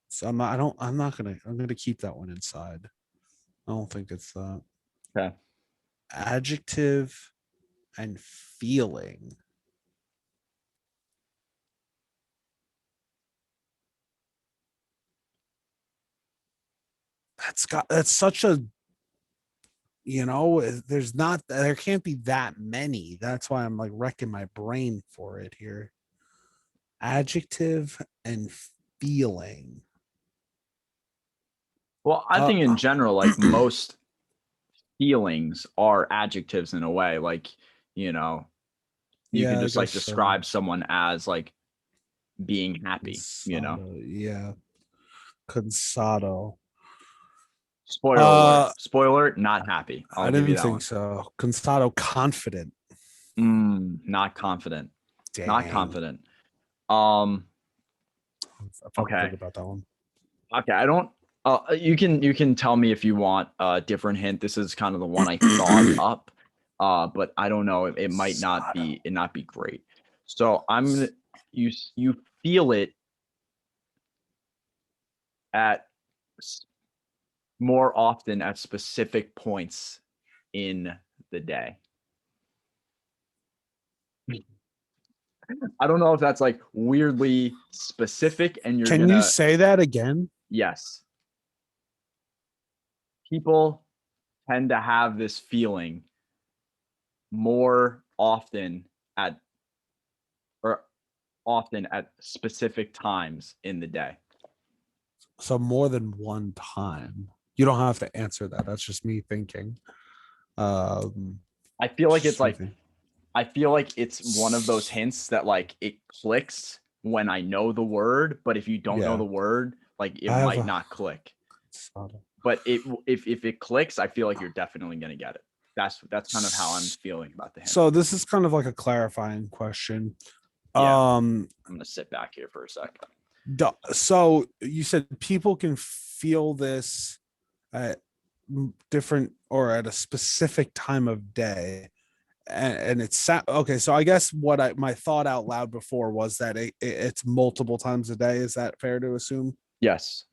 So I'm gonna keep that one inside. I don't think it's that. Okay. Adjective and feeling. That's such a, there can't be that many. That's why I'm like wrecking my brain for it here. Adjective and feeling. Well, I think in general, like most feelings are adjectives in a way. Like, you know, you can Yeah, I just like guess describe so. someone as like being happy, Consado, yeah. Consado. Spoiler alert. Spoiler, not happy. I I'll give you didn't that think one. so. Consado, confident. Not confident. Not Dang. confident. I forgot to Okay. think about that one. Okay, I don't you can tell me if you want a different hint. This is kind of the one I thought up. But I don't know. It might not be great. So I'm gonna you feel it at more often at specific points in the day. I don't know if that's like weirdly specific and you're Can you gonna say that again? yes. People tend to have this feeling more often at or often at specific times in the day. So more than one time. You don't have to answer that. That's just me thinking. I feel like it's like I feel like it's one of those hints that like it clicks when I know the word, but if you don't know the word, like it might not click. But if it clicks, I feel like you're definitely gonna get it. That's kind of how I'm feeling about the hint. So this is kind of like a clarifying question. Yeah. I'm gonna sit back here for a second. So you said people can feel this at different or at a specific time of day, and it's okay. So I guess what my thought out loud before was that it's multiple times a day. Is that fair to assume? Yes.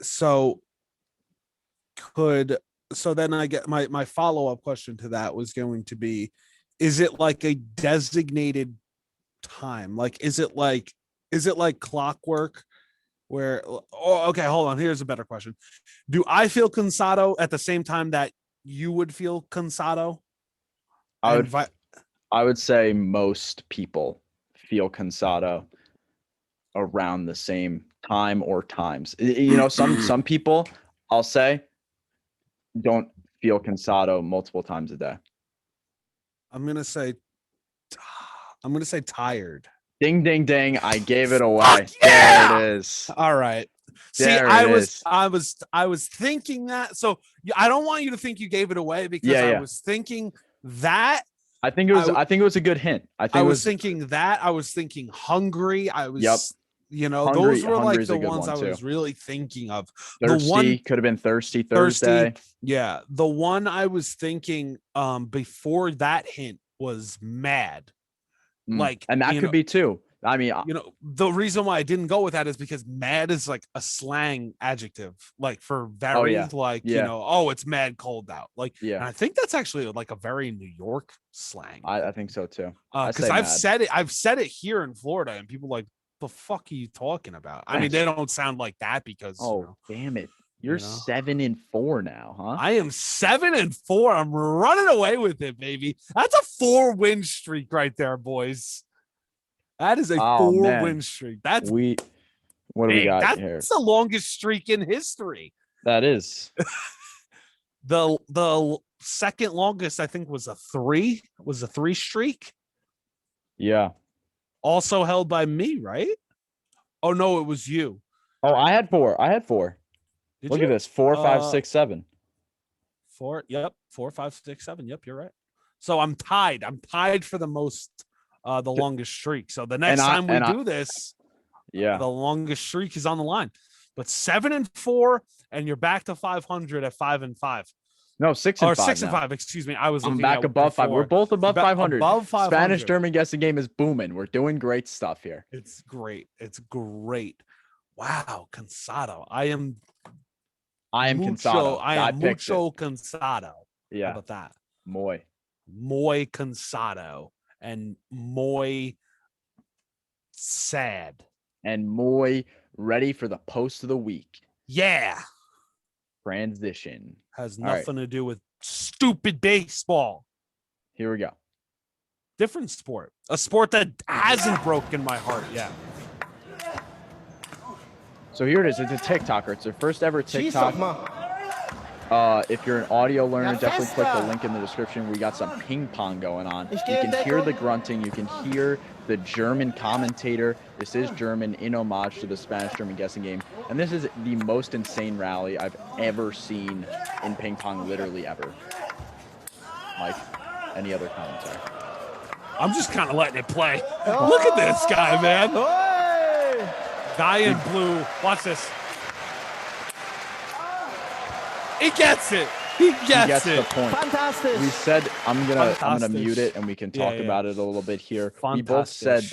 So then I get my follow-up question to that was going to be, is it like a designated time? Like is it like clockwork where okay, hold on, here's a better question. Do I feel cansado at the same time that you would feel cansado? I would say most people feel cansado around the same time or times. You know, some people I'll say don't feel cansado multiple times a day. I'm gonna say tired. Ding ding ding! I gave it away. Yeah! There it is. All right. See, I was thinking that. So I don't want you to think you gave it away because I was thinking that. I think it was a good hint. I was thinking that. I was thinking hungry. I was, those were like the ones I was really thinking of. Thirsty, the one could have been thirsty Thursday. Yeah. The one I was thinking before that hint was mad. Like, and that could be too. I mean, the reason why I didn't go with that is because mad is like a slang adjective, like for very, it's mad cold out. Like, and I think that's actually like a very New York slang. I think so too. Because I've said it here in Florida, and people like, the fuck are you talking about? I mean, they don't sound like that because damn it. You're 7-4 now, huh? I am 7-4. I'm running away with it, baby. That's a 4-win streak right there, boys. That is a 4-win streak. What do we got here? That's the longest streak in history. That is. The second longest, I think, was a 3 streak. Yeah. Also held by me, right? Oh no, it was you. Oh, I had 4. Look at this. 4, 5, 6, 7. 4. Yep. 4, 5, 6, 7. Yep, you're right. So I'm tied. I'm tied for the most, the longest streak. So the next time we do this, the longest streak is on the line. But 7-4, and you're back to 500 at 5-5. No, 6 and 5. 6 and 5. Excuse me. I'm back above 5. We're both above 500. Above 500. Spanish German guessing game is booming. We're doing great stuff here. It's great. Wow, cansado. I am cansado. I am mucho cansado. Yeah. How about that? Muy. muy cansado, and muy sad. And muy ready for the post of the week. Yeah. Transition. Has All right. nothing to do with stupid baseball. Here we go. Different sport. A sport that hasn't broken my heart yet. So here it is. It's a TikToker. It's their first ever TikTok. If you're an audio learner, definitely click the link in the description. We got some ping pong going on. You can hear the grunting. You can hear the German commentator. This is German in homage to the Spanish-German guessing game. And this is the most insane rally I've ever seen in ping pong, literally ever. Mike, any other commentary? I'm just kind of letting it play. Look at this guy, man. Guy in blue. Watch this. He gets it. He gets it. The point. Fantastic. We said I'm gonna mute it and we can talk Yeah. about it a little bit here. Fantastic. We both said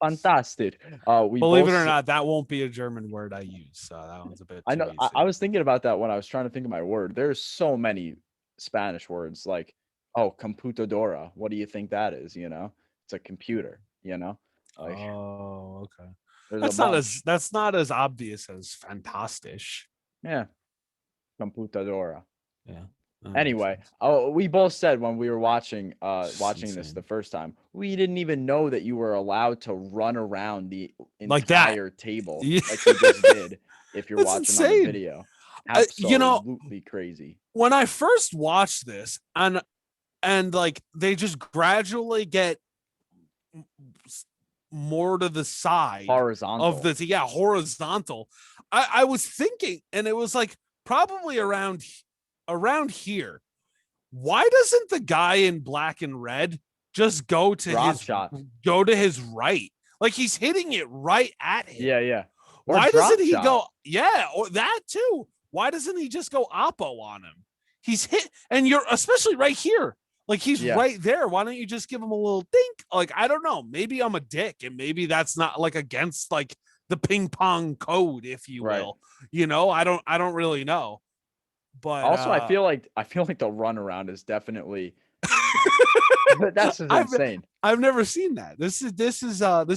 fantastic. We Believe it both or not, that won't be a German word I use. So that one's a bit. I too know. easy. I was thinking about that when I was trying to think of my word. There's so many Spanish words like, oh, computadora. What do you think that is? You know, it's a computer. You know. Like, oh, okay. That's not as obvious as fantastic. Yeah. Computadora. Yeah. Anyway, we both said when we were watching this the first time, we didn't even know that you were allowed to run around the entire table like you just did if you're watching on the video. Absolutely crazy. When I first watched this and like they just gradually get more to the side horizontal of the horizontal. I was thinking, and it was like probably around here. Why doesn't the guy in black and red just go to his right? Like he's hitting it right at him. Yeah. Why doesn't he go? Yeah, or that too. Why doesn't he just go oppo on him? He's hit, and you're especially right here. Like he's right there. Why don't you just give him a little dink? Like, I don't know. Maybe I'm a dick, and maybe that's not like against like the ping pong code, if you will. You know, I don't really know. But also, I feel like the run around is definitely that's just insane. I've never seen that. This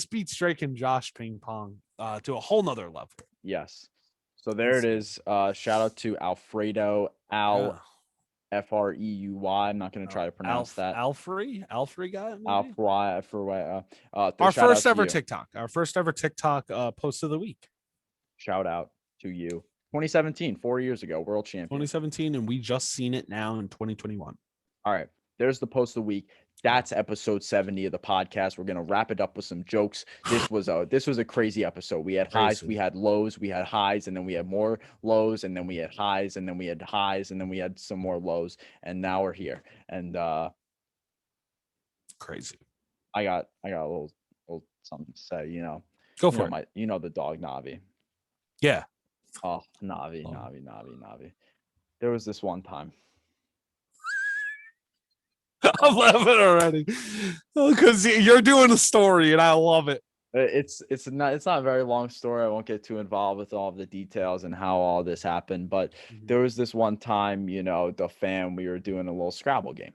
beats Drake and Josh ping pong to a whole nother level. Yes. So there it is. Shout out to Alfredo Freuy. I'm not going to try to pronounce that. Alfrey guy. Alfrey. Our first ever TikTok. Our first ever TikTok post of the week. Shout out to you. 2017, 4 years ago, world champion. 2017, and we just seen it now in 2021. All right. There's the post of the week. That's episode 70 of the podcast. We're gonna wrap it up with some jokes. This was a crazy episode. We had highs, we had lows, we had highs, and then we had more lows, and then we had highs, and then we had highs, and then we had some more lows, and now we're here. And crazy. I got a little something to say. You know, go for it. The dog Navi. Yeah. Oh, Navi. There was this one time. I'm laughing already because you're doing a story and I love it. It's not a very long story. I won't get too involved with all of the details and how all this happened, but there was this one time, we were doing a little Scrabble game.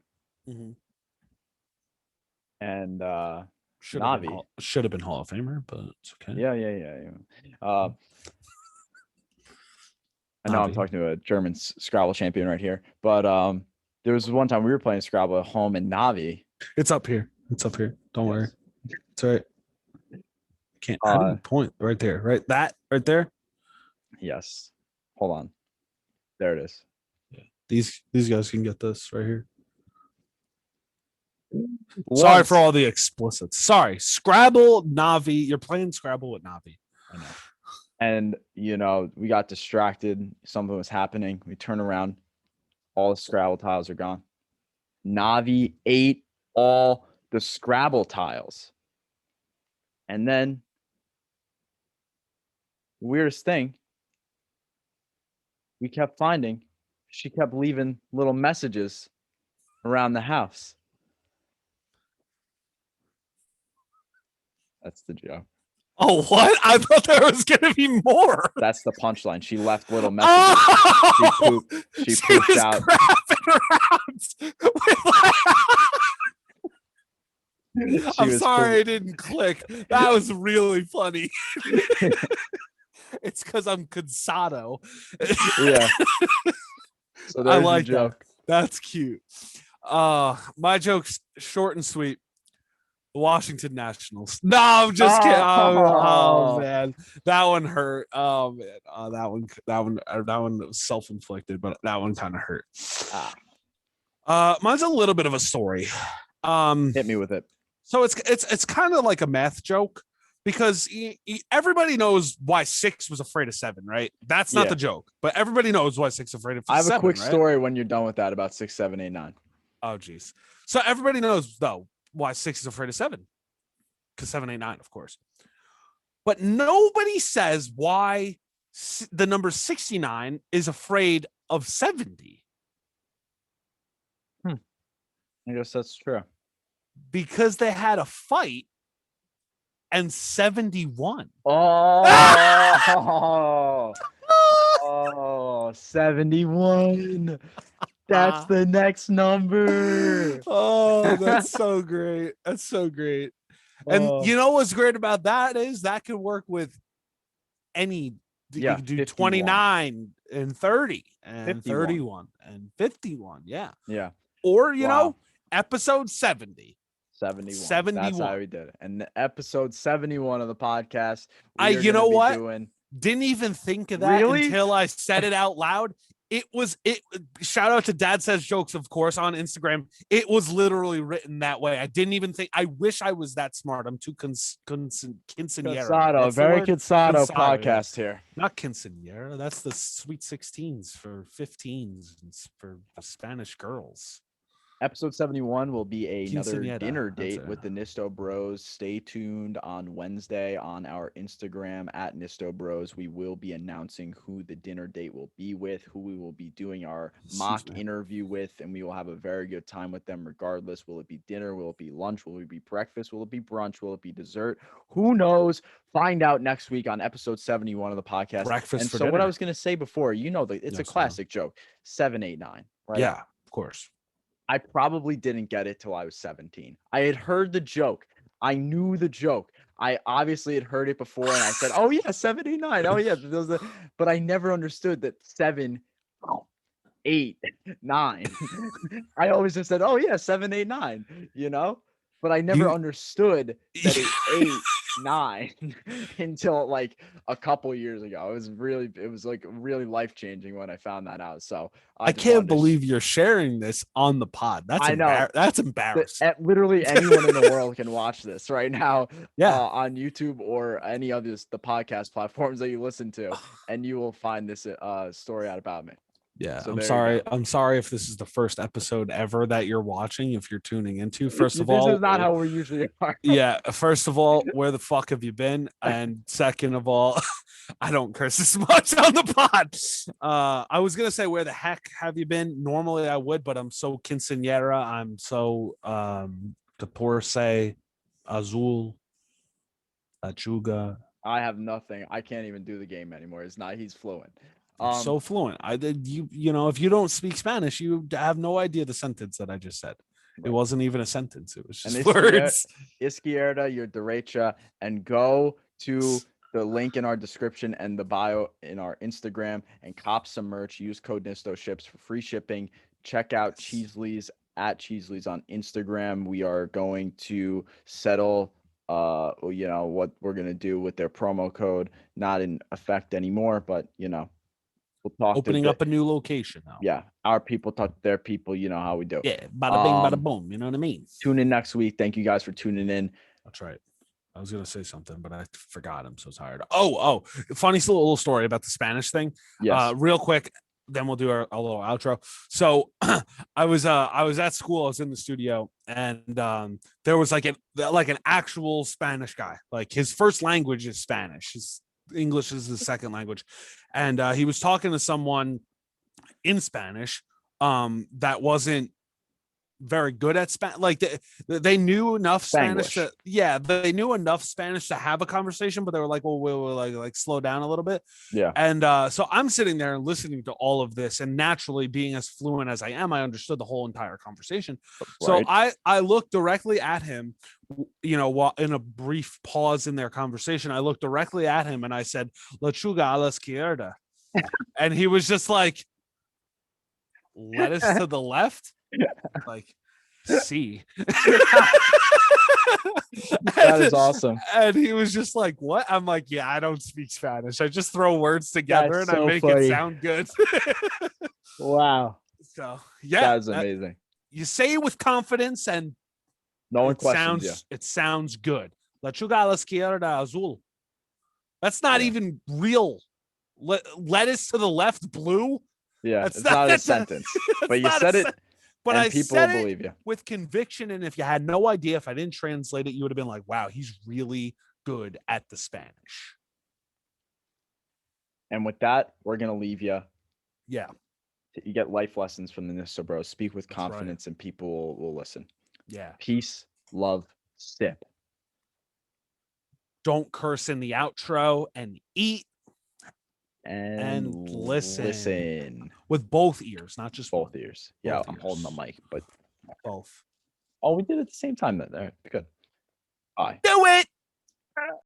And Navi should have been Hall of Famer, but it's okay. Yeah. I know I'm talking to a German Scrabble champion right here, but there was one time we were playing Scrabble at home, and Navi. It's up here. Don't worry. It's all right. Can't. How do you point right there? Right, that right there. Yes. Hold on. There it is. Yeah. These guys can get this right here. Sorry for all the explicits. Sorry. Scrabble, Navi. You're playing Scrabble with Navi. I know. And we got distracted. Something was happening. We turn around. All the Scrabble tiles are gone. Navi ate all the Scrabble tiles. And then, the weirdest thing, we kept finding, she kept leaving little messages around the house. That's the joke. Oh, what? I thought there was going to be more. That's the punchline. She left little messages. Oh! She pooped out. Grabbing around with I'm was sorry I didn't click. That was really funny. It's because I'm cansado. Yeah. So I there's your like that. joke. That's cute. My joke's short and sweet. The Washington Nationals. No, I'm just kidding. Oh, man, that one hurt. Oh man, that one was self-inflicted, but that one kind of hurt. Mine's a little bit of a story. Hit me with it. So it's kind of like a math joke because everybody knows why 6 was afraid of 7, right? That's not Yeah. the joke, but everybody knows why 6 is afraid of 7. I have a quick right? story when you're done with that about 6, 7, 8, 9. Oh, geez. So everybody knows though why 6 is afraid of 7, because 7, 8, 9, of course. But nobody says why the number 69 is afraid of 70. I guess that's true. Because they had a fight and 71. Oh, oh, 71. That's the next number. Oh, that's so great. That's so great. And you know what's great about that is that could work with any. Yeah, You can do 51. 29 and 30 and 51. 31 and 51. Yeah. Yeah. Or, you know, episode 70. 71. 71. That's how we did it. And episode 71 of the podcast. You know what? Didn't even think of that until I said it out loud. It shout out to Dad Says Jokes, of course, on Instagram. It was literally written that way. I didn't even think. I wish I was that smart. I'm too quinceanera. Very Cansado podcast here. Not quinceanera. That's the sweet 16s for 15s for the Spanish girls. Episode 71 will be another dinner date That's with the NistoBros. Stay tuned on Wednesday on our Instagram at NistoBros. We will be announcing who the dinner date will be with, who we will be doing our mock interview with, and we will have a very good time with them regardless. Will it be dinner? Will it be lunch? Will it be breakfast? Will it be brunch? Will it be dessert? Who knows? Find out next week on episode 71 of the podcast. Breakfast and for so dinner. What I was going to say before, it's a classic joke. 7, 8, 9. Right? Yeah, of course. I probably didn't get it till I was 17. I had heard the joke. I knew the joke. I obviously had heard it before, and I said, "Oh yeah, 79. Oh yeah." But I never understood that 7, 8, 9. I always just said, "Oh yeah, 7, 8, 9." But I never understood that it's 8, 9 until like a couple years ago. It was like really life-changing when I found that out. So I can't believe you're sharing this on the pod. That's that's embarrassing. Literally anyone in the world can watch this right now. Yeah. On YouTube or any of the podcast platforms that you listen to, and you will find this story out about me. Yeah, so I'm sorry if this is the first episode ever that you're watching. If you're tuning into, first of all, this is not how we usually are. Yeah, first of all, where the fuck have you been? And second of all, I don't curse this much on the pod. I was gonna say, where the heck have you been? Normally I would, but I'm so quinceañera. I'm so catorce, azul, achuga. I have nothing. I can't even do the game anymore. He's fluent. So fluent. You know, if you don't speak Spanish, you have no idea the sentence that I just said. Right. It wasn't even a sentence. It was just words. Izquierda, your derecha, and go to the link in our description and the bio in our Instagram and cop some merch. Use code NistoShips for free shipping. Check out Cheesley's at Cheesley's on Instagram. We are going to settle what we're gonna do with their promo code. Not in effect anymore, but we'll talk. Opening up a new location now. Yeah, our people talk to their people. You know how we do. Yeah, bada bing, bada boom. You know what I mean? Tune in next week. Thank you guys for tuning in. That's right. I was gonna say something, but I forgot. I'm so tired. Oh, funny little story about the Spanish thing. Yes. Real quick. Then we'll do our little outro. So I was at school. I was in the studio, and there was like an actual Spanish guy. Like his first language is Spanish. His English is his second language, and he was talking to someone in Spanish that wasn't very good at Spanish. Like they knew enough Spanish Spanglish. they knew enough Spanish to have a conversation, but they were like, well, we'll like slow down a little bit. Yeah. And so I'm sitting there and listening to all of this, and naturally, being as fluent as I am, I understood the whole entire conversation. So I looked directly at him, while in a brief pause in their conversation, I looked directly at him and I said, "Lechuga a la izquierda," and he was just like, "Lettuce to the left." Like, see. That is awesome. And he was just like, what? I'm like, yeah, I don't speak Spanish. I just throw words together That's and I so make funny. it sound good. Wow. So yeah, That's amazing. You say it with confidence and No one questions you. it sounds good. Lechuga a la izquierda azul. That's not even real. Lettuce to the left blue. Yeah, it's not a sentence. But you said it. But and I people said will believe it you with conviction. And if you had no idea, if I didn't translate it, you would have been like, wow, he's really good at the Spanish. And with that, we're going to leave you. Yeah. You get life lessons from the NistoBros. Speak with That's confidence and people will listen. Yeah. Peace, love, sip. Don't curse in the outro and eat. And listen with both ears, not just both one. ears. Yeah, Both I'm ears. holding the mic, but Both. Oh, we did it at the same time then. All right, good. Bye. Do it.